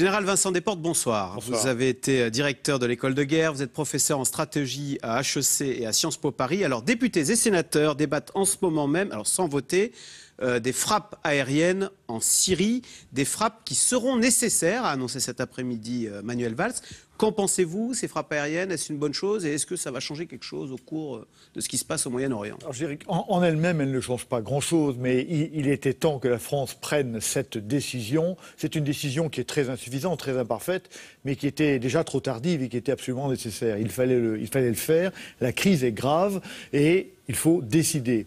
Général Vincent Desportes, bonsoir. Bonsoir. Vous avez été directeur de l'école de guerre, vous êtes professeur en stratégie à HEC et à Sciences Po Paris. Alors, députés et sénateurs débattent en ce moment même, alors sans voter, des frappes aériennes en Syrie, des frappes qui seront nécessaires, a annoncé cet après-midi Manuel Valls. Qu'en pensez-vous, ces frappes aériennes? Est-ce une bonne chose et est-ce que ça va changer quelque chose au cours de ce qui se passe au Moyen-Orient? Alors, je dirais qu'en elle-même, elle ne change pas grand-chose, mais il était temps que la France prenne cette décision. C'est une décision qui est très insuffisante, très imparfaite, mais qui était déjà trop tardive et qui était absolument nécessaire. Il fallait le faire. La crise est grave et il faut décider.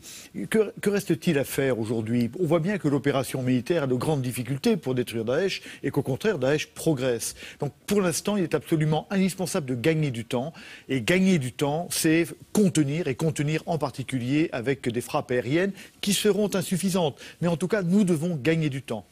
Que reste-t-il à faire aujourd'hui? On voit bien que l'opération militaire a de grandes difficultés pour détruire Daesh et qu'au contraire, Daesh progresse. Donc pour l'instant, il est absolument indispensable de gagner du temps. Et gagner du temps, c'est contenir, et contenir en particulier avec des frappes aériennes qui seront insuffisantes. Mais en tout cas, nous devons gagner du temps.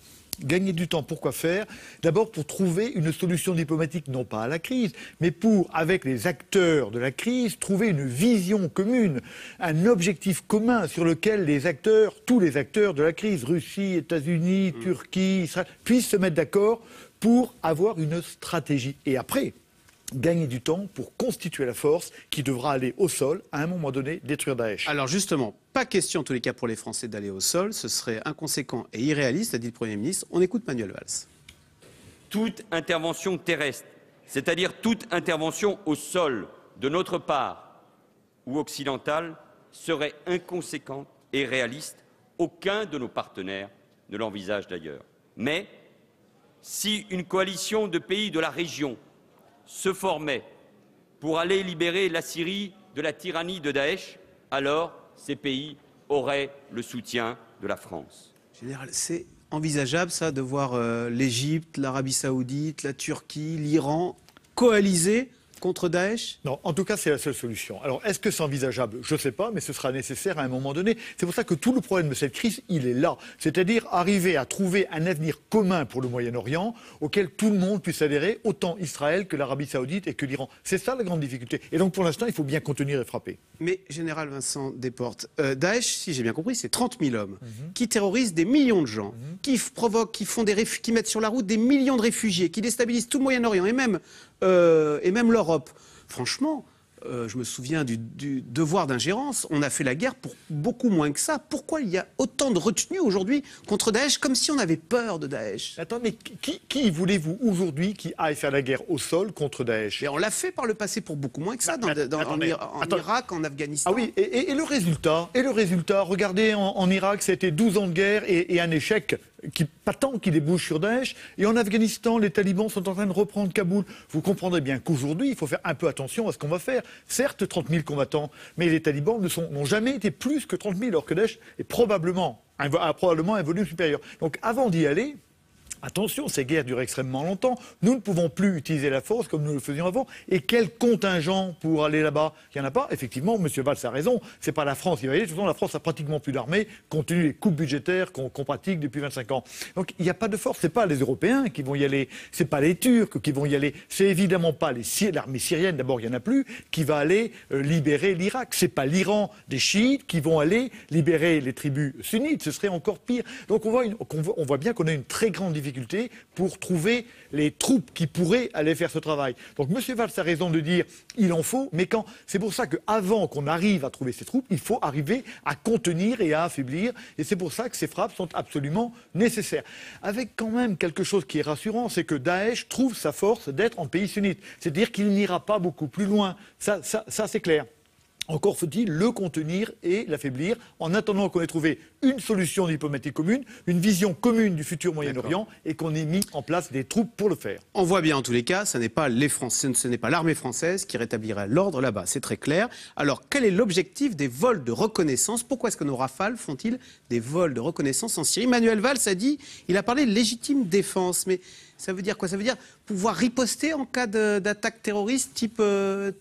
Gagner du temps, pourquoi faire? D'abord pour trouver une solution diplomatique, non pas à la crise, mais pour, avec les acteurs de la crise, trouver une vision commune, un objectif commun sur lequel les acteurs, tous les acteurs de la crise, Russie, États-Unis, Turquie, Israël, puissent se mettre d'accord pour avoir une stratégie. Et après, gagner du temps pour constituer la force qui devra aller au sol, à un moment donné, détruire Daesh. Alors justement, pas question en tous les cas pour les Français d'aller au sol, ce serait inconséquent et irréaliste, a dit le Premier ministre. On écoute Manuel Valls. Toute intervention terrestre, c'est-à-dire toute intervention au sol de notre part ou occidentale, serait inconséquente et réaliste. Aucun de nos partenaires ne l'envisage d'ailleurs. Mais si une coalition de pays de la région se formait pour aller libérer la Syrie de la tyrannie de Daesh, alors ces pays auraient le soutien de la France. Général, c'est envisageable ça de voir l'Égypte, l'Arabie Saoudite, la Turquie, l'Iran coaliser contre Daesh? Non, en tout cas, c'est la seule solution. Alors, est-ce que c'est envisageable? Je ne sais pas, mais ce sera nécessaire à un moment donné. C'est pour ça que tout le problème de cette crise, il est là. C'est-à-dire arriver à trouver un avenir commun pour le Moyen-Orient auquel tout le monde puisse adhérer, autant Israël que l'Arabie Saoudite et que l'Iran. C'est ça la grande difficulté. Et donc, pour l'instant, il faut bien contenir et frapper. Mais, Général Vincent Desportes, Daesh, si j'ai bien compris, c'est 30 000 hommes qui terrorisent des millions de gens, qui provoquent, qui mettent sur la route des millions de réfugiés, qui déstabilisent tout le Moyen-Orient et même l'Europe. Franchement, je me souviens du devoir d'ingérence. On a fait la guerre pour beaucoup moins que ça. Pourquoi il y a autant de retenue aujourd'hui contre Daesh, comme si on avait peur de Daesh? Attends, mais qui voulez-vous aujourd'hui qui aille faire la guerre au sol contre Daesh? Et on l'a fait par le passé pour beaucoup moins que ça, en Irak, en Afghanistan. Ah oui, et le résultat? Regardez, en Irak, c'était 12 ans de guerre et un échec patent qui débouche sur Daesh. Et en Afghanistan, les talibans sont en train de reprendre Kaboul. Vous comprendrez bien qu'aujourd'hui, il faut faire un peu attention à ce qu'on va faire. Certes, 30 000 combattants, mais les talibans n'ont jamais été plus que 30 000, alors que Daesh a probablement un volume supérieur. Donc avant d'y aller, attention, ces guerres durent extrêmement longtemps. Nous ne pouvons plus utiliser la force comme nous le faisions avant. Et quel contingent pour aller là-bas? Il n'y en a pas. Effectivement, M. Valls a raison. C'est pas la France qui va y aller. De toute façon, la France a pratiquement plus d'armée, compte tenu des coupes budgétaires qu'on pratique depuis 25 ans. Donc, il n'y a pas de force. C'est pas les Européens qui vont y aller. C'est pas les Turcs qui vont y aller. C'est évidemment pas l'armée syrienne, d'abord, il n'y en a plus, qui va aller libérer l'Irak. C'est pas l'Iran des chiites qui vont aller libérer les tribus sunnites. Ce serait encore pire. Donc, on voit bien qu'on a une très grande difficulté pour trouver les troupes qui pourraient aller faire ce travail. Donc M. Valls a raison de dire il en faut, mais c'est pour ça qu'avant qu'on arrive à trouver ces troupes, il faut arriver à contenir et à affaiblir. Et c'est pour ça que ces frappes sont absolument nécessaires. Avec quand même quelque chose qui est rassurant, c'est que Daesh trouve sa force d'être en pays sunnite. C'est-à-dire qu'il n'ira pas beaucoup plus loin. Ça c'est clair. Encore faut-il le contenir et l'affaiblir en attendant qu'on ait trouvé une solution diplomatique commune, une vision commune du futur Moyen-Orient et qu'on ait mis en place des troupes pour le faire. On voit bien en tous les cas, ce n'est pas l'armée française qui rétablira l'ordre là-bas, c'est très clair. Alors quel est l'objectif des vols de reconnaissance? Pourquoi est-ce que nos Rafales font-ils des vols de reconnaissance en Syrie? Manuel Valls a dit, il a parlé de légitime défense, mais ça veut dire quoi? Ça veut dire pouvoir riposter en cas d'attaque terroriste type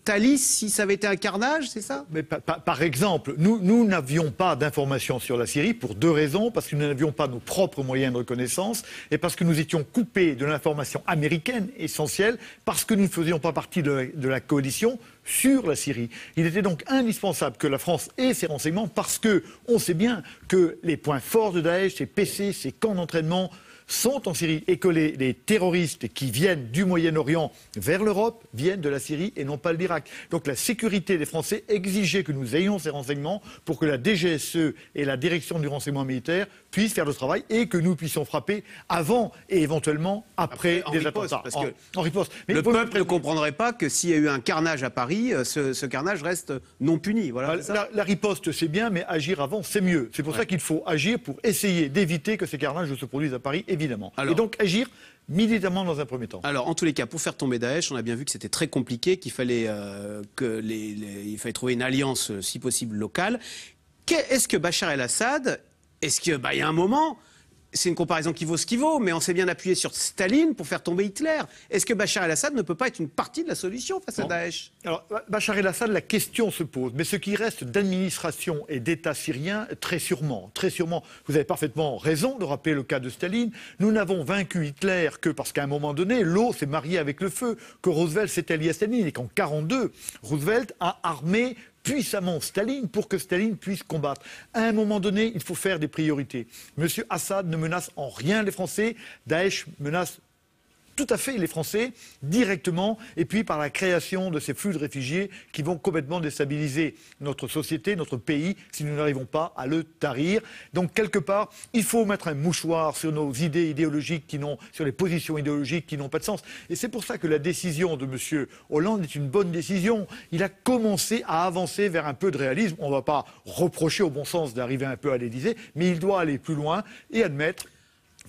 Thalys, si ça avait été un carnage, c'est ça? Mais par exemple, nous n'avions pas d'informations sur la Syrie pour deux raisons. Parce que nous n'avions pas nos propres moyens de reconnaissance et parce que nous étions coupés de l'information américaine essentielle, parce que nous ne faisions pas partie de la coalition sur la Syrie. Il était donc indispensable que la France ait ces renseignements parce qu'on sait bien que les points forts de Daesh, ses PC, ses camps d'entraînement, sont en Syrie et que les terroristes qui viennent du Moyen-Orient vers l'Europe viennent de la Syrie et non pas de l'Irak. Donc la sécurité des Français exigeait que nous ayons ces renseignements pour que la DGSE et la direction du renseignement militaire puissent faire le travail et que nous puissions frapper avant et éventuellement après des attentats. Parce que en riposte. Mais le peuple ne comprendrait pas que s'il y a eu un carnage à Paris, ce carnage reste non puni. Voilà, la riposte, c'est bien, mais agir avant, c'est mieux. C'est pour ça qu'il faut agir pour essayer d'éviter que ces carnages ne se produisent à Paris, évidemment. Et donc agir militairement dans un premier temps. Alors, en tous les cas, pour faire tomber Daesh, on a bien vu que c'était très compliqué, qu'il fallait, il fallait trouver une alliance, si possible, locale. Est-ce que Bachar el-Assad, est-ce qu'il y a un moment... C'est une comparaison qui vaut ce qui vaut, mais on s'est bien appuyé sur Staline pour faire tomber Hitler. Est-ce que Bachar el-Assad ne peut pas être une partie de la solution face à Daesh? Alors, Bachar el-Assad, la question se pose. Mais ce qui reste d'administration et d'État syrien, très sûrement, vous avez parfaitement raison de rappeler le cas de Staline. Nous n'avons vaincu Hitler que parce qu'à un moment donné, l'eau s'est mariée avec le feu, que Roosevelt s'est allié à Staline et qu'en 1942, Roosevelt a armé puissamment Staline pour que Staline puisse combattre. À un moment donné, il faut faire des priorités. Monsieur Assad ne menace en rien les Français. Daesh menace tout à fait les Français, directement, et puis par la création de ces flux de réfugiés qui vont complètement déstabiliser notre société, notre pays, si nous n'arrivons pas à le tarir. Donc, quelque part, il faut mettre un mouchoir sur nos idées idéologiques sur les positions idéologiques qui n'ont pas de sens. Et c'est pour ça que la décision de M. Hollande est une bonne décision. Il a commencé à avancer vers un peu de réalisme. On ne va pas reprocher au bon sens d'arriver un peu à l'Élysée, mais il doit aller plus loin et admettre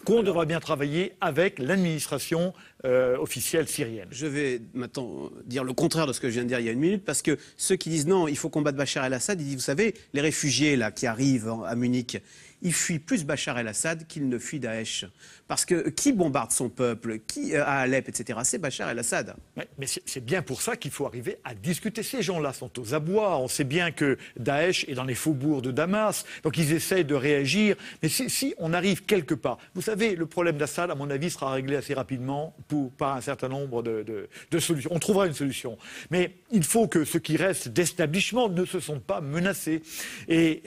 qu'on devra bien travailler avec l'administration officielle syrienne. Je vais maintenant dire le contraire de ce que je viens de dire il y a une minute, parce que ceux qui disent non, il faut combattre Bachar el-Assad, ils disent, vous savez, les réfugiés là, qui arrivent à Munich, ils fuient plus Bachar el-Assad qu'ils ne fuient Daesh. Parce que qui bombarde son peuple, qui à Alep, etc., c'est Bachar el-Assad. Mais c'est bien pour ça qu'il faut arriver à discuter. Ces gens-là sont aux abois. On sait bien que Daesh est dans les faubourgs de Damas, donc ils essayent de réagir. Mais si on arrive quelque part, vous savez, le problème d'Assad, à mon avis, sera réglé assez rapidement par un certain nombre de solutions. On trouvera une solution. Mais il faut que ceux qui restent d'establishment ne se sentent pas menacés. Et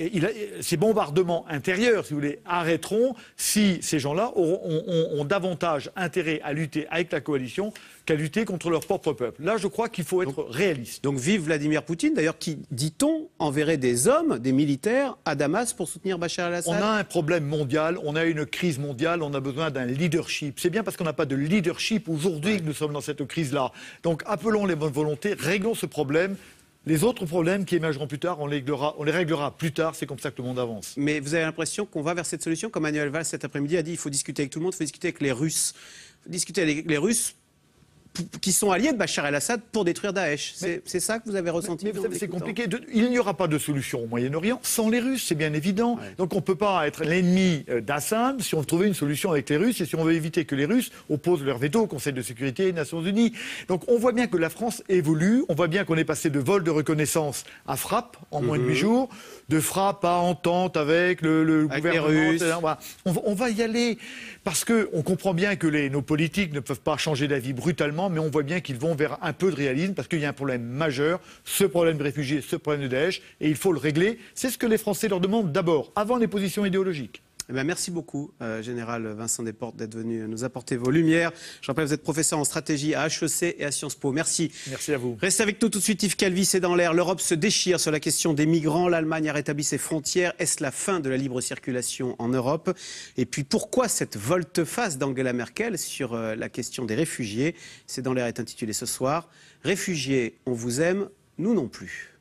ces bombardements intérieurs, si vous voulez, arrêteront si ces gens-là ont davantage intérêt à lutter avec la coalition qu'à lutter contre leur propre peuple. Là, je crois qu'il faut être réaliste. Donc vive Vladimir Poutine, d'ailleurs, qui, dit-on, enverrait des hommes, des militaires à Damas pour soutenir Bachar el-Assad. On a un problème mondial, on a une crise mondiale, on a besoin d'un leadership. C'est bien parce qu'on n'a pas de leadership aujourd'hui que nous sommes dans cette crise-là. Donc appelons les bonnes volontés, réglons ce problème. Les autres problèmes qui émergeront plus tard, on les réglera plus tard. C'est comme ça que le monde avance. Mais vous avez l'impression qu'on va vers cette solution, comme Manuel Valls cet après-midi a dit, il faut discuter avec tout le monde, il faut discuter avec les Russes. Il faut discuter avec les Russes qui sont alliés de Bachar el-Assad pour détruire Daesh. C'est ça que vous avez ressenti? Mais vous savez, c'est compliqué. Il n'y aura pas de solution au Moyen-Orient sans les Russes, c'est bien évident. Ouais. Donc on ne peut pas être l'ennemi d'Assad si on veut trouver une solution avec les Russes et si on veut éviter que les Russes opposent leur veto au Conseil de sécurité des Nations Unies. Donc on voit bien que la France évolue, on voit bien qu'on est passé de vol de reconnaissance à frappe en moins de 8 jours, de frappe à entente avec le gouvernement russe. On va y aller parce qu'on comprend bien que nos politiques ne peuvent pas changer d'avis brutalement, mais on voit bien qu'ils vont vers un peu de réalisme parce qu'il y a un problème majeur, ce problème de réfugiés, ce problème de Daesh, et il faut le régler. C'est ce que les Français leur demandent d'abord, avant les positions idéologiques. Eh bien, merci beaucoup, Général Vincent Desportes, d'être venu nous apporter vos lumières. Je rappelle, vous êtes professeur en stratégie à HEC et à Sciences Po. Merci. Merci à vous. Restez avec nous tout de suite, Yves Calvi, c'est dans l'air. L'Europe se déchire sur la question des migrants. L'Allemagne a rétabli ses frontières. Est-ce la fin de la libre circulation en Europe? Et puis, pourquoi cette volte-face d'Angela Merkel sur la question des réfugiés? C'est dans l'air est intitulé ce soir. Réfugiés, on vous aime, nous non plus.